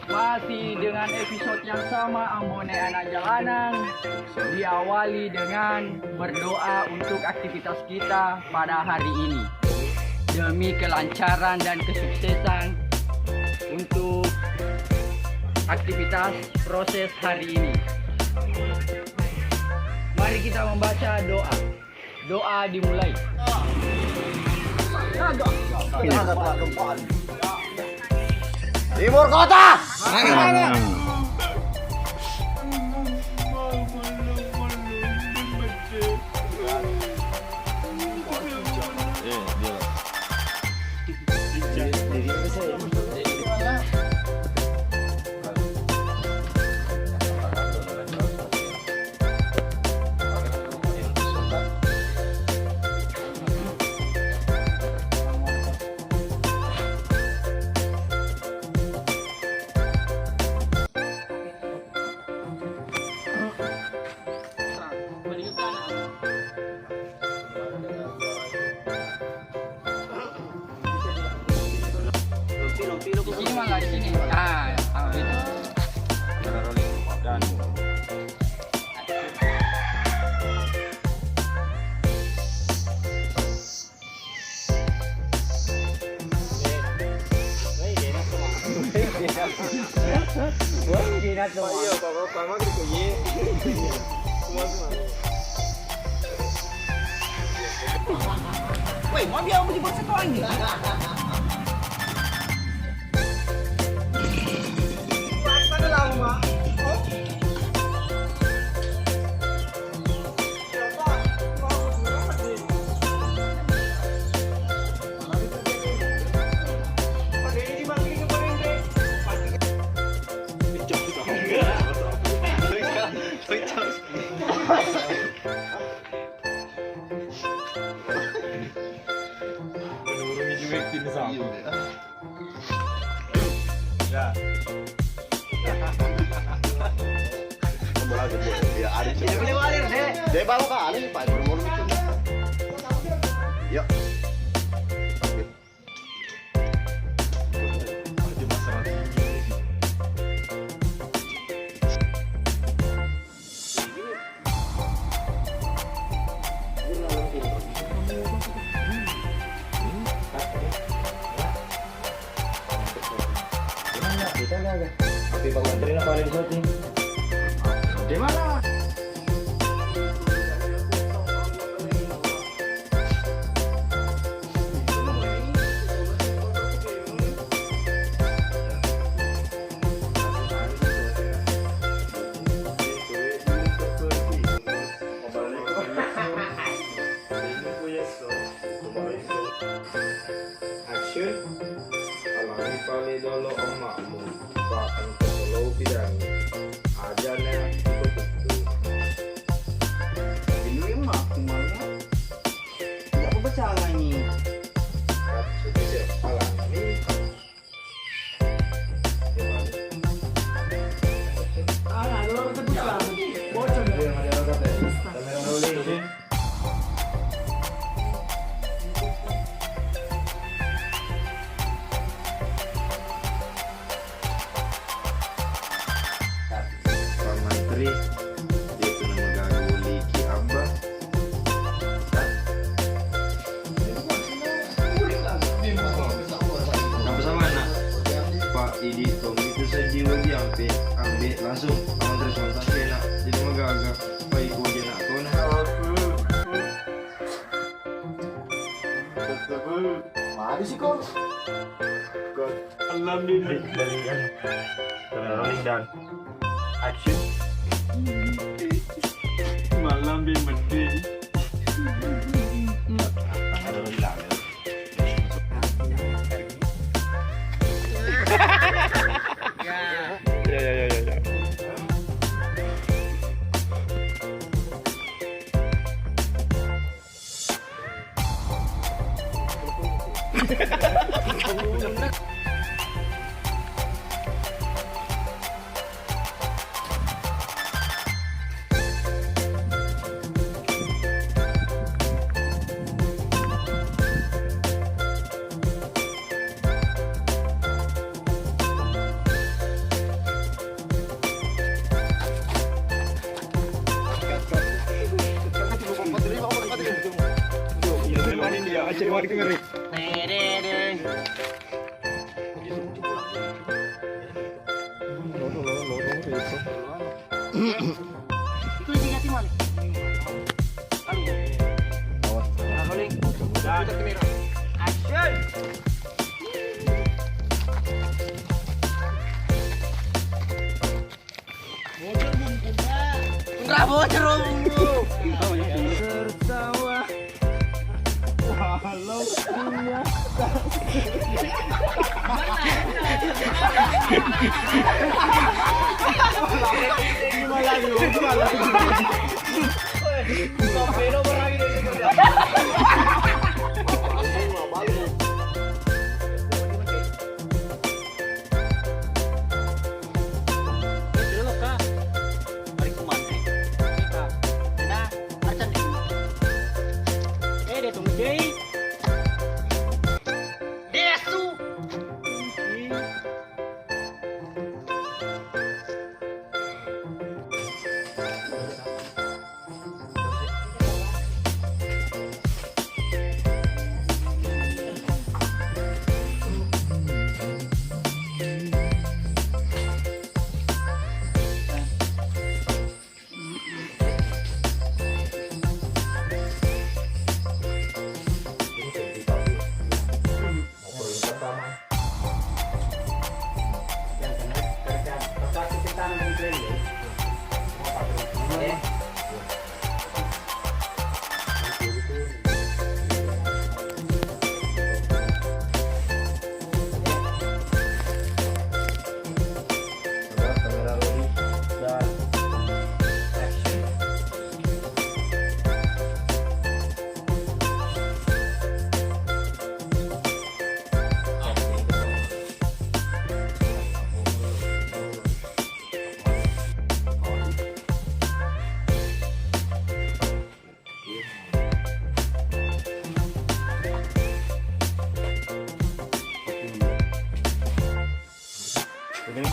Masih dengan episode yang sama, Ambone Anak Jalanan. Diawali dengan berdoa untuk aktivitas kita pada hari ini, demi kelancaran dan kesuksesan untuk aktivitas proses hari ini. Mari kita membaca doa. Doa dimulai. Timur Kota. Di sini malah, di sini. Ah, itu. Dan Woi, mau dia mau dibuat satu lagi. Dia bawa ke alih Pak, berumur itu. Yuk. Tapi Bang Menteri apa ada di syuting? Di mana? Action. Alami kali dulu emakmu, Pak engkau selalu bidangi. Ajarnya ikut itu. Ini emak kumalnya. Enggak kebaca ini. Sudah siap. Alami. Ah, lu kebuka. Bocor ya. Kamera rolling. Pak Menteri, dia pernah mengganggu Liki Abah. Apa sama anak? Pak Idi Tom itu sejiwa dia ambil langsung Menteri Sultan Kena jadi megagak Pak Ibu dia nak kau nak Mari sih kau. Alhamdulillah dari kan rolling dan action malam bin menteri ada rolling lah ya. di kamera. Itu juga Timur. Action. Bravo, Jerome. Tertawa. Walau dunia. Ini